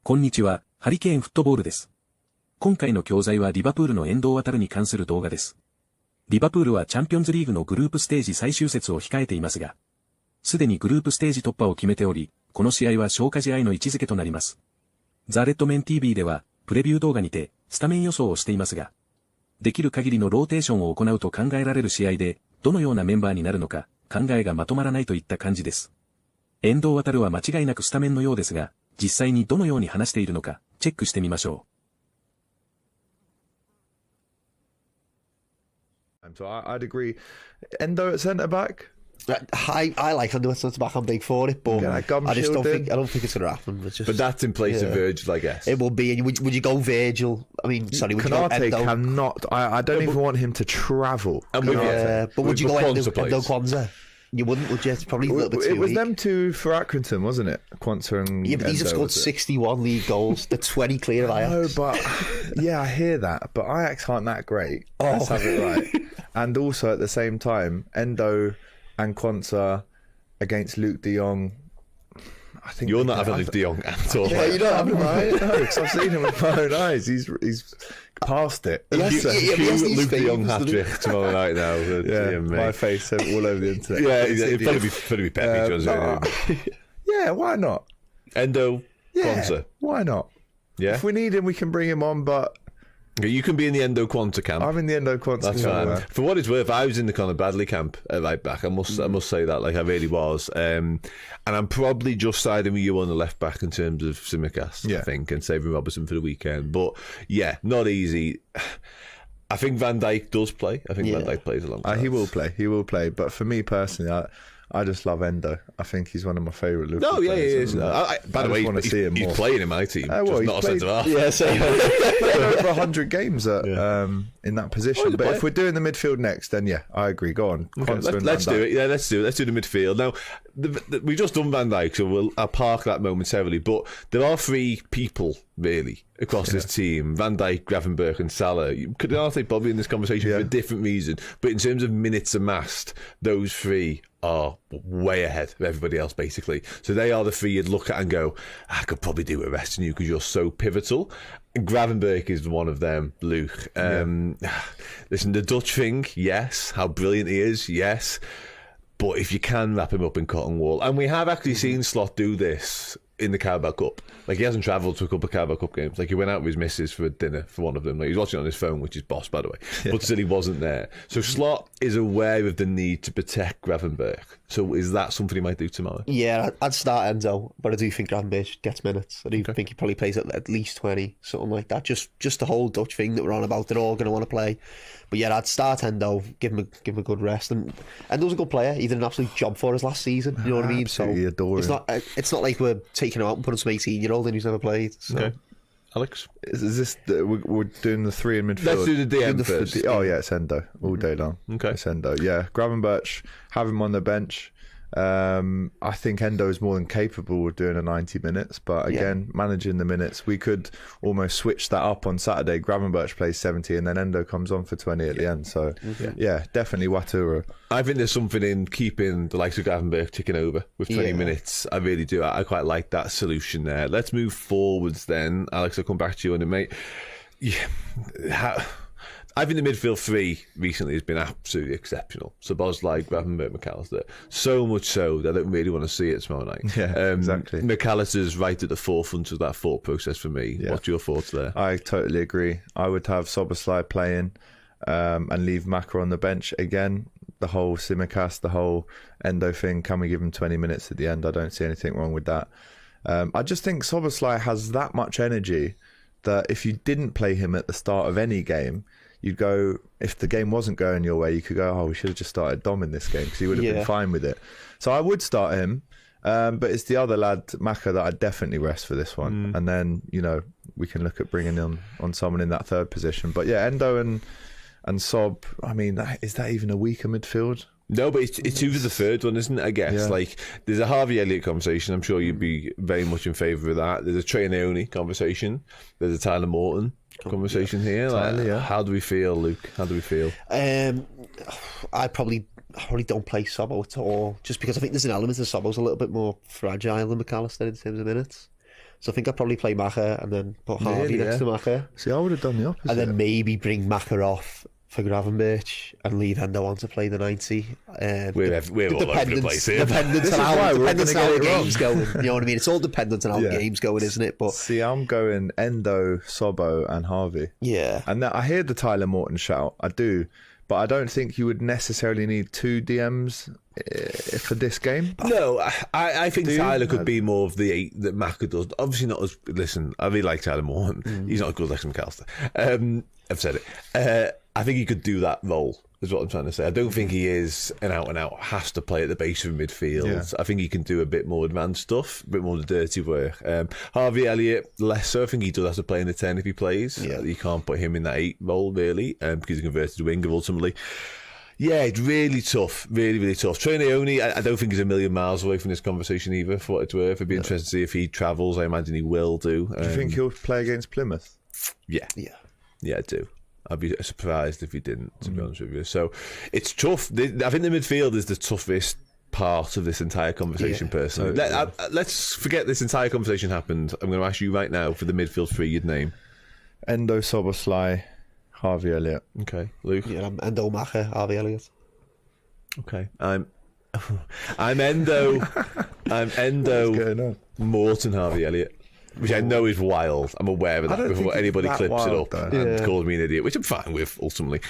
こんにちは、ハリケーンフットボールです。今回の教材はリバプールの遠藤航に関する動画です。リバプールはチャンピオンズリーグのグループステージ最終節を控えていますが、すでにグループステージ突破を決めており、この試合は消化試合の位置づけとなります。ザ・レッドメン TV では、プレビュー動画にて、スタメン予想をしていますが、できる限りのローテーションを行うと考えられる試合で、どのようなメンバーになるのか、考えがまとまらないといった感じです。遠藤航は間違いなくスタメンのようですが、実際にどのように話しているのか、チェックしてみましょう。So I'd agree. Endo at centre back. I like Endo at centre back. I'm big for it, but I just don't think it's going to happen. But that's in place of Virgil, I guess. It will be. And would you go Virgil? I mean, sorry, would Konate you go Endo? Cannot. I don't even want him to travel. But would you go Endo Kwanzaa? You wouldn't, would you? It's probably a little bit too It was weak. them two for Accrington, wasn't it? Kwanzaa and but these have scored 61 league goals. They're 20 clear of Ajax. No, but yeah, I hear that. But Ajax aren't that great. Let's have it right. And also at the same time, Endo and Kwanzaa against Luke de Jong. I think you're not having Luke de Jong at all. Yeah, you don't have him, right? No, because I've seen him with my own eyes. He's past it. Luke de Jong hat-trick tomorrow night now. Yeah, my face all over the internet. Yeah, it'd probably be Pepe. Yeah, why not? Endo, Kwanzaa. Why not? Yeah. If we need him, we can bring him on, but... You can be in the Endo Kwanzaa camp. I'm in the Endo Kwanzaa camp. That's fine. For what it's worth, I was in the Conor Bradley camp at right back. I must say that, like I really was. And I'm probably just siding with you on the left back in terms of Tsimikas, I think, and saving Robertson for the weekend. But yeah, not easy. I think Van Dijk does play. I think Van Dijk plays alongside. He will play. He will play. But for me personally, I just love Endo. I think he's one of my favourite Liverpool players. He is. By the way, he's playing in my team, just not a centre-half. Yeah, so he's played over 100 games in that position. But if we're doing the midfield next, then yeah, I agree. Go on. Okay, let's do it. Yeah, let's do it. Let's do the midfield. Now, we've just done Van Dijk, so I'll park that momentarily. But there are three people, really, across this team. Van Dijk, Gravenberch and Salah. Konate probably in this conversation for a different reason. But in terms of minutes amassed, those three are way ahead of everybody else, basically. So they are the three you'd look at and go, I could probably do with resting you because you're so pivotal. Gravenberch is one of them, Luke. Listen, the Dutch thing, yes. How brilliant he is, yes. But if you can wrap him up in cotton wool, and we have actually seen Slot do this in the Carabao Cup. Like, he hasn't travelled to a couple of Carabao Cup games. Like, he went out with his missus for a dinner for one of them. Like, he was watching it on his phone, which is boss, by the way. But still, he wasn't there. So Slot is aware of the need to protect Gravenberch. So is that something he might do tomorrow? Yeah, I'd start Endo, but I do think Gravenberch gets minutes. I do think he probably plays at least 20, something like that. Just the whole Dutch thing that we're on about. They're all going to want to play. But yeah, I'd start Endo, give him a good rest. And Endo's a good player. He did an absolute job for us last season. You know what I mean? Absolutely adore him. It's not like we're taking him out and putting some 18-year-old in who's never played. So. Okay. Alex? Is this we're doing the three in midfield? Let's do the DM first. It's Endo all day long. Okay. It's Endo. Yeah, Gravenberch, have him on the bench. I think Endo is more than capable of doing a 90 minutes, but again, managing the minutes, we could almost switch that up on Saturday. Gravenberch plays 70 and then Endo comes on for 20 at the end. So yeah, definitely Watara. I think there's something in keeping the likes of Gravenberch ticking over with 20 minutes. I really do. I quite like that solution there. Let's move forwards then. Alex, I'll come back to you on it, mate. Yeah. I think the midfield three recently has been absolutely exceptional. So Bosley, Gravenberch, McAllister. So much so that I don't really want to see it tomorrow night. Yeah, exactly. McAllister's right at the forefront of that thought process for me. Yeah. What's your thoughts there? I totally agree. I would have Soboslai playing and leave Maka on the bench again. The whole Tsimikas, the whole Endo thing. Can we give him 20 minutes at the end? I don't see anything wrong with that. I just think Soboslai has that much energy that if you didn't play him at the start of any game, you'd go, if the game wasn't going your way, you could go, we should have just started Dom in this game because he would have been fine with it. So I would start him, but it's the other lad, Maka, that I'd definitely rest for this one. And then, we can look at bringing on someone in that third position. But yeah, Endo and Sob, I mean, is that even a weaker midfield? No, but it's who's the third one, isn't it? I guess. Like, there's a Harvey Elliott conversation. I'm sure you'd be very much in favour of that. There's a Trey Naoni conversation. There's a Tyler Morton conversation here. Tyler, how do we feel, Luke? How do we feel? I probably don't play Sobbo at all, just because I think there's an element of Sobbo's a little bit more fragile than McAllister in terms of minutes. So I think I'd probably play Maka and then put Harvey next to Maka. See, I would have done the opposite. And then maybe bring Maka off for Gravenberch and leave Endo on to play the 90. We're all over the place here. Dependent on how the game's going. You know what I mean? It's all dependent on how the game's going, isn't it? But see, I'm going Endo, Sobo, and Harvey. Yeah. And I hear the Tyler Morton shout. I do. But I don't think you would necessarily need 2 DMs for this game. No, I think Tyler could be more of the 8 that Maka does. Obviously not as... Listen, I really like Tyler Morton. He's not as good as McAllister. I've said it. I think he could do that role, is what I'm trying to say. I don't think he is an out-and-out, has to play at the base of midfield. Yeah. I think he can do a bit more advanced stuff, a bit more of the dirty work. Harvey Elliott, less so. I think he does have to play in the 10 if he plays. Yeah. You can't put him in that 8 role, really, because he's converted to winger, ultimately. Yeah, it's really tough. Really, really tough. Trey Naoni, I don't think he's a million miles away from this conversation either, for what it's worth. It'd be interesting to see if he travels. I imagine he will do. Do you think he'll play against Plymouth? Yeah. Yeah, I do. I'd be surprised if he didn't, to be honest with you. So it's tough. I think the midfield is the toughest part of this entire conversation, personally. Let's forget this entire conversation happened. I'm going to ask you right now for the midfield 3 you'd name. Endo, Soboslai, Harvey Elliott. Okay. Luke? Yeah, I'm Endo, Maka, Harvey Elliott. Okay. I'm Endo. I'm Endo, Morton, Harvey Elliott. Which I know is wild. I'm aware of that before anybody clips it up and calls me an idiot, which I'm fine with, ultimately.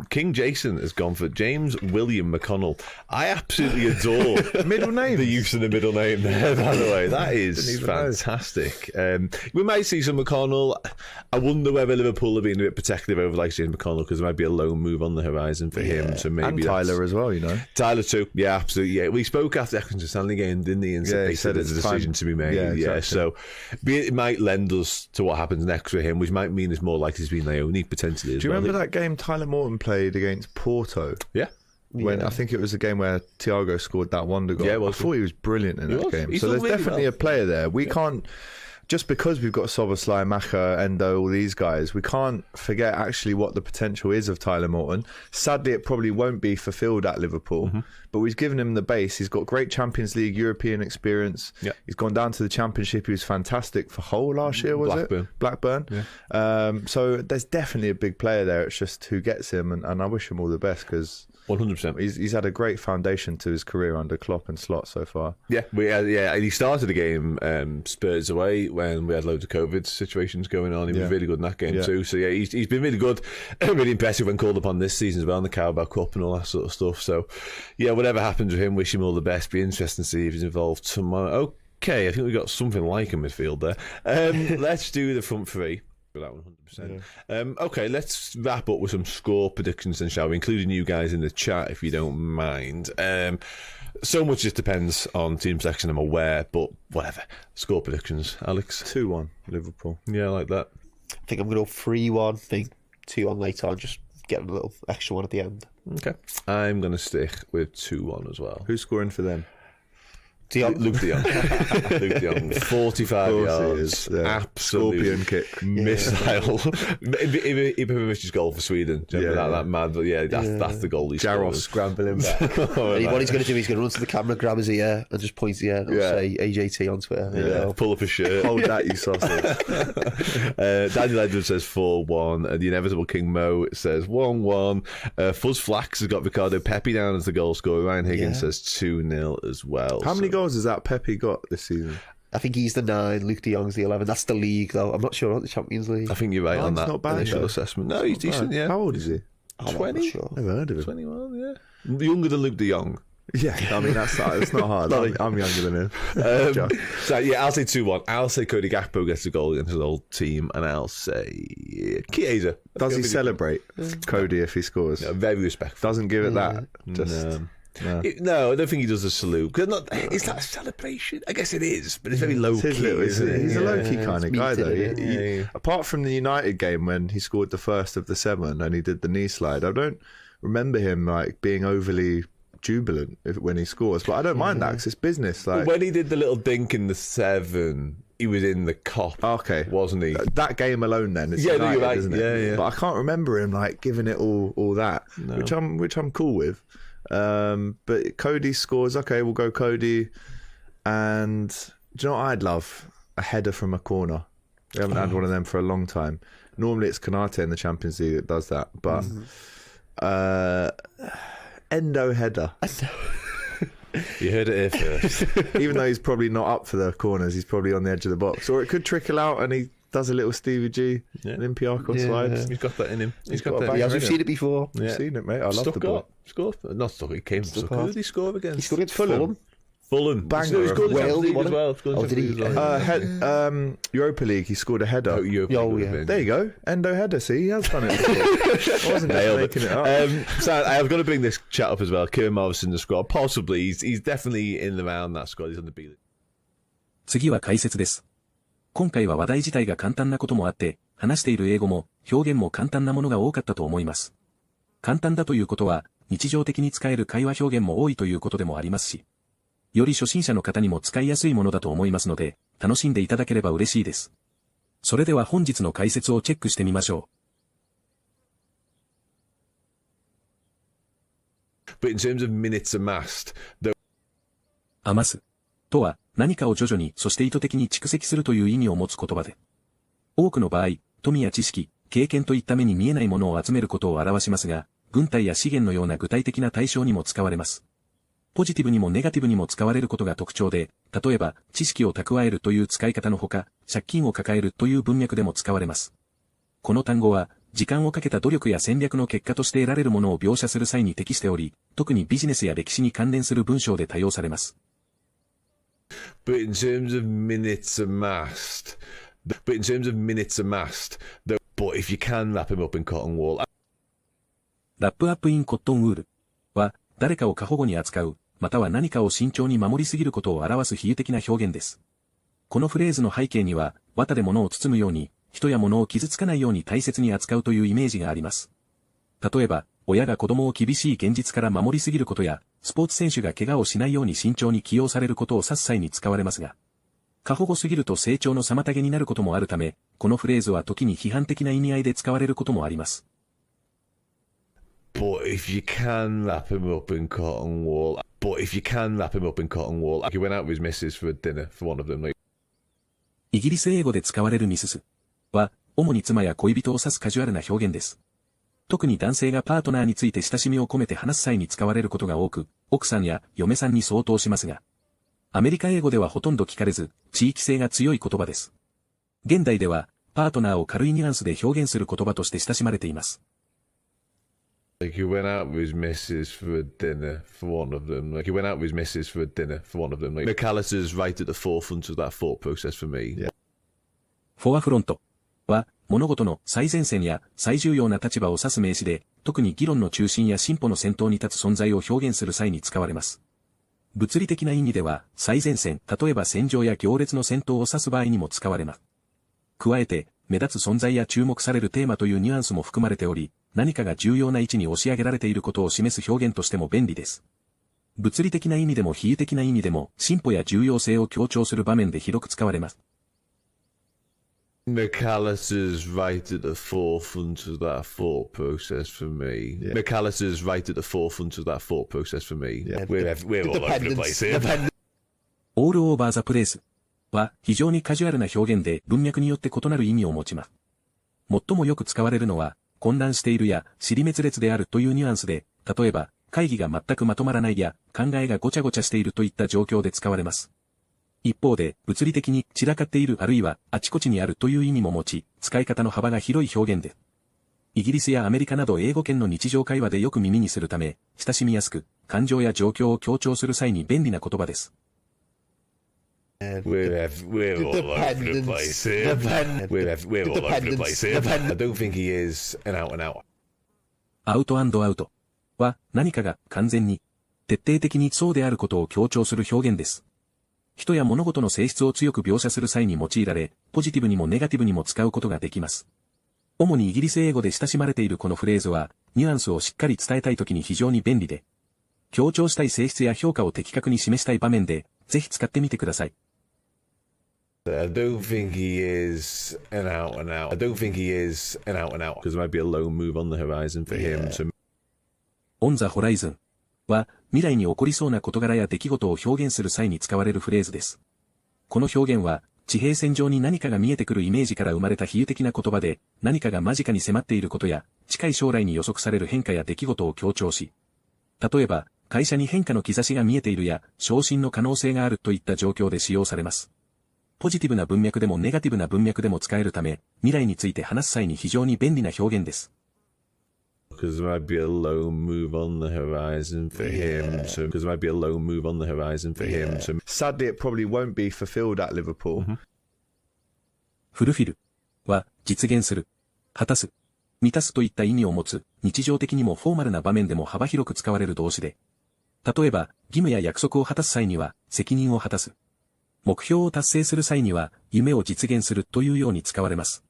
King Jason has gone for James William McConnell. I absolutely adore middle name. The use of the middle name there, by the way. That is fantastic. We might see some McConnell. I wonder whether Liverpool are being a bit protective over like James McConnell, because there might be a lone move on the horizon for him. So maybe and Tyler as well, you know. Tyler too. Yeah, absolutely. Yeah, we spoke after the Accrington Stanley game, didn't he? And they said there's a decision to be made. Yeah, exactly. So it might lend us to what happens next for him, which might mean it's more likely to be Naoni potentially. Do you remember that game Tyler Morton played against Porto? Yeah. When I think it was the game where Thiago scored that wonder goal. Yeah, I thought he was brilliant in that game. So there's really definitely a player there. We can't, just because we've got Soboslai, Maka, Endo, all these guys, we can't forget actually what the potential is of Tyler Morton. Sadly, it probably won't be fulfilled at Liverpool, but we've given him the base. He's got great Champions League European experience. Yeah. He's gone down to the Championship. He was fantastic for Hull last year, was it? Blackburn. Yeah. So there's definitely a big player there. It's just who gets him, and I wish him all the best, because 100%. He's had a great foundation to his career under Klopp and Slot so far. Yeah, he started the game Spurs away when we had loads of COVID situations going on. He was really good in that game too. So yeah, he's been really good, really impressive when called upon this season as well in the Carabao Cup and all that sort of stuff. So yeah, whatever happens with him, wish him all the best. Be interesting to see if he's involved tomorrow. Okay, I think we've got something like a midfield there. Let's do the front 3. That 100%. Okay, let's wrap up with some score predictions then, shall we? Including you guys in the chat, if you don't mind. So much just depends on team selection, I'm aware, but whatever. Score predictions, Alex. 2-1 Liverpool. Yeah, I like that. I think I'm going to go 3-1. I think 2-1 later on, just get a little extra one at the end. Okay. I'm going to stick with 2-1 as well. Who's scoring for them? Luke de Jong. Luke de Jong. 45 yards. Absolute scorpion kick. Missile. Ibrahimovic's goal for Sweden. Do you remember that mad? That's the goal he scored. Jaros scrambling back. What he's going to do, he's going to run to the camera, grab his ear, and just point his ear and say AJT on Twitter. Pull up his shirt. Hold that, you sausage. Daniel Edwards says 4-1. The inevitable King Mo says 1-1. Fuzz Flax has got Ricardo Pepe down as the goal scorer. Ryan Higgins says 2-0 as well. How many goals has that Pepe got this season? I think he's the 9, Luke de Jong's the 11. That's the league, though. I'm not sure about the Champions League. I think you're right on that not bad, initial assessment. No, he's decent, yeah. How old is he? 20? Sure. Never heard of him. 21, yeah. Younger than Luke de Jong. Yeah, I mean, that's not hard. I'm younger than him. So, yeah, I'll say 2-1. I'll say Cody Gakpo gets a goal against his old team, and I'll say Chiesa. Does he celebrate Cody if he scores? Yeah, very respectful. Doesn't give it that. No, I don't think he does a salute. Is that a celebration? I guess it is, but it's very low key. Isn't it? He's a low key kind of guy, though. Apart from the United game when he scored the first of the 7 and he did the knee slide, I don't remember him like being overly jubilant when he scores. But I don't mind that because it's business. Like when he did the little dink in the 7. He was in the Cop, wasn't he? That game alone, then, it's United, you're right. Isn't it? Yeah. But I can't remember him like giving it all that, which I'm cool with. But Cody scores. Okay, we'll go Cody. And do you know what I'd love? a header from a corner. We haven't had one of them for a long time. Normally it's Konate in the Champions League that does that, but Endo header. You heard it here first. Even though he's probably not up for the corners, he's probably on the edge of the box. Or it could trickle out and he does a little Stevie G, Olympiacos slides. He's got that in him. He's got that. Yeah, we've seen it before. We've seen it, mate. I love the ball. Scored. Not stuck. He came stuck. Who did he score against? He scored against Fulham. Banger. He scored Wales, as well. Oh, did he? Europa League, he scored a header. Oh, yeah. There you go. Endo header. See, he has done it before. I wasn't just making it up. So I've got to bring this chat up as well. Kieran Morris in the squad. Possibly. He's definitely in the round that squad. He's on the B. 次は解説です。今回は話題自体が簡単なこともあって、話している英語も表現も簡単なものが多かったと思います。簡単だということは、日常的に使える会話表現も多いということでもありますし、より初心者の方にも使いやすいものだと思いますので、楽しんでいただければ嬉しいです。それでは本日の解説をチェックしてみましょう。But in terms of minutes amassed, 余すとは何かを徐々にそして意図的に蓄積するという意味を持つ言葉で、多くの場合、富や知識、経験といった目に見えないものを集めることを表しますが、軍隊や資源のような具体的な対象にも使われます。ポジティブにもネガティブにも使われることが特徴で、例えば、知識を蓄えるという使い方のほか、借金を抱えるという文脈でも使われます。この単語は、時間をかけた努力や戦略の結果として得られるものを描写する際に適しており、特にビジネスや歴史に関連する文章で多用されます。But in terms of minutes amassed, but if you can wrap him up in cotton wool. ラップアップインコットンウールは、誰かを過保護に扱う、または何かを慎重に守りすぎることを表す比喩的な表現です。このフレーズの背景には、綿で物を包むように、人や物を傷つかないように大切に扱うというイメージがあります。例えば、親が子供を厳しい現実から守りすぎることや、スポーツ選手が怪我をしないように慎重に起用されることを指す際に使われますが、過保護すぎると成長の妨げになることもあるため、このフレーズは時に批判的な意味合いで使われることもあります。But if you can wrap him up in cotton wool, he went out with his missus for a dinner for one of them. イギリス英語で使われるミススは、主に妻や恋人を指すカジュアルな表現です。特に男性がパートナーについて親しみを込めて話す際に使われることが多く、奥さんや嫁さんに相当しますが、アメリカ英語ではほとんど聞かれず、地域性が強い言葉です。現代では、パートナーを軽いニュアンスで表現する言葉として親しまれています。Like he went out with his missus for a dinner for one of them. Like McAllister's right at the forefront of that thought process for me. Yeah. フォアフロントは物事の最前線や最重要な立場を指す名詞で、特に議論の中心や進歩の先頭に立つ存在を表現する際に使われます。物理的な意味では最前線、例えば戦場や行列の先頭を指す場合にも使われます。加えて、目立つ存在や注目されるテーマというニュアンスも含まれており、何かが重要な位置に押し上げられていることを示す表現としても便利です。物理的な意味でも比喩的な意味でも進歩や重要性を強調する場面で広く使われます。McAllister's right at the forefront of that thought process for me. Yeah. McAllister's right at the forefront of that thought process for me. Yeah. We're all over the place here. All over the place は非常にカジュアルな表現で文脈によって異なる意味を持ちます。最もよく使われるのは、混乱しているや尻滅裂であるというニュアンスで、例えば、会議が全くまとまらないや考えがごちゃごちゃしているといった状況で使われます。一方で、物理的に散らかっているあるいはあちこちにあるという意味も持ち、使い方の幅が広い表現で、イギリスやアメリカなど英語圏の日常会話でよく耳にするため、親しみやすく、感情や状況を強調する際に便利な言葉です。We're all over the place here. We're all over the place here. I don't think he is an out and out. アウト&アウトは何かが完全に、徹底的にそうであることを強調する表現です。人や物事の性質を強く描写する際に用いられ、ポジティブにもネガティブにも使うことができます。主にイギリス英語で親しまれているこのフレーズは、ニュアンスをしっかり伝えたいときに非常に便利で、強調したい性質や評価を的確に示したい場面で、ぜひ使ってみてください。I don't think he is an out and out. Because there might be a low move on the horizon for him. On the horizon は未来に起こりそうな事柄や出来事を表現する際に使われるフレーズです。この表現は地平線上に何かが見えてくるイメージから生まれた比喩的な言葉で、何かが間近に迫っていることや、近い将来に予測される変化や出来事を強調し、例えば、会社に変化の兆しが見えているや、昇進の可能性があるといった状況で使用されます。ポジティブな文脈でもネガティブな文脈でも使えるため、未来について話す際に非常に便利な表現です。Because there might be a low move on the horizon for him. So, because there might be a low move on the horizon for him. So, sadly, it probably won't be fulfilled at Liverpool. フルフィルは実現する、果たす、満たすといった意味を持つ、日常的にもフォーマルな場面でも幅広く使われる動詞で、例えば、義務や約束を果たす際には、責任を果たす。目標を達成する際には、夢を実現するというように使われます。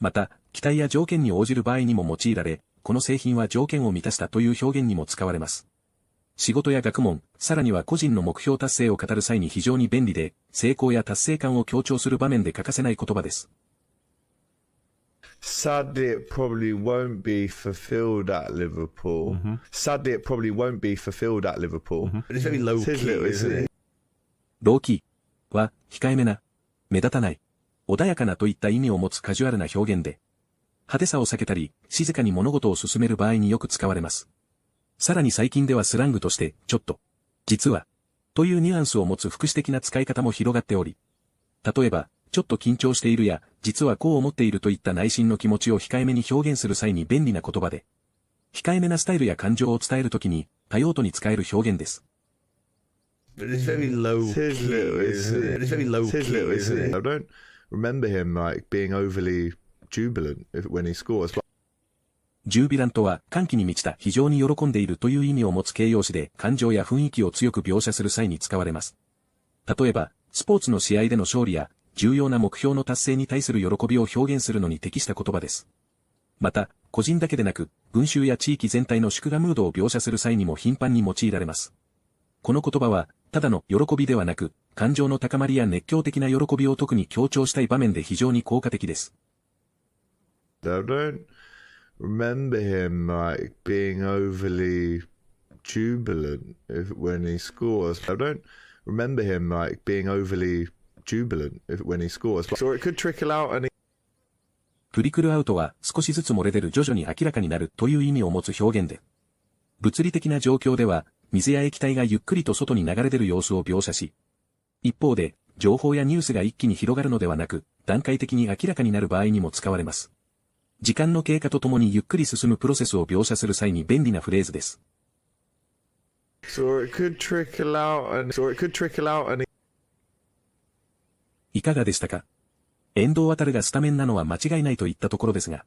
また、期待や条件に応じる場合にも用いられ、この製品は条件を満たしたという表現にも使われます。仕事や学問、さらには個人の目標達成を語る際に非常に便利で、成功や達成感を強調する場面で欠かせない言葉です。Sadly, it probably won't be fulfilled at Liverpool. Sadly, it probably won't be fulfilled at Liverpool. But it's very low key, isn't it? ローキーは控えめな、目立たない、穏やかなといった意味を持つカジュアルな表現で、派手さを避けたり、静かに物事を進める場合によく使われます。さらに最近ではスラングとして、ちょっと、実は、というニュアンスを持つ副詞的な使い方も広がっており、例えば、ちょっと緊張しているや、実はこう思っているといった内心の気持ちを控えめに表現する際に便利な言葉で、控えめなスタイルや感情を伝えるときに多用途に使える表現です。But it's very low key, isn't it? It's very low key, isn't it? I don't remember him like being overly jubilant when he scores. ジュービラントは歓喜に満ちた非常に喜んでいるという意味を持つ形容詞で感情や雰囲気を強く描写する際に使われます。例えば、スポーツの試合での勝利や重要な目標の達成に対する喜びを表現するのに適した言葉です。また、個人だけでなく、群衆や地域全体の祝賀ムードを描写する際にも頻繁に用いられます。この言葉は、ただの喜びではなく、感情の高まりや熱狂的な喜びを特に強調したい場面で非常に効果的です。I don't remember him like being overly jubilant when he scores. I don't remember him like being overly jubilant when he scores. So it could trickle out and トリクルアウトは少しずつ漏れ出る徐々に明らかになるという意味を持つ表現で、物理的な状況では水や液体がゆっくりと外に流れ出る様子を描写し、一方で情報やニュースが一気に広がるのではなく段階的に明らかになる場合にも使われます。時間の経過とともにゆっくり進むプロセスを描写する際に便利なフレーズです。So it could trickle out and いかがでしたか？遠藤航がスタメンなのは間違いないといったところですが、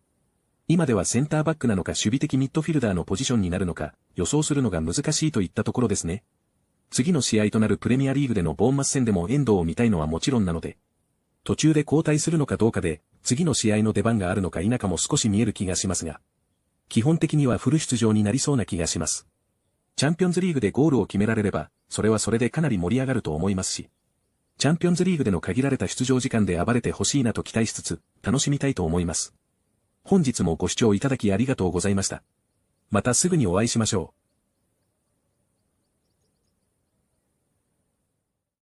今ではセンターバックなのか守備的ミッドフィルダーのポジションになるのか予想するのが難しいといったところですね。次の試合となるプレミアリーグでのボーンマス戦でも遠藤を見たいのはもちろんなので、途中で交代するのかどうかで次の試合の出番があるのか否かも少し見える気がしますが、基本的にはフル出場になりそうな気がします。チャンピオンズリーグでゴールを決められれば、それはそれでかなり盛り上がると思いますし、チャンピオンズリーグでの限られた出場時間で暴れてほしいなと期待しつつ、楽しみたいと思います。本日もご視聴いただきありがとうございました。またすぐにお会いしましょう。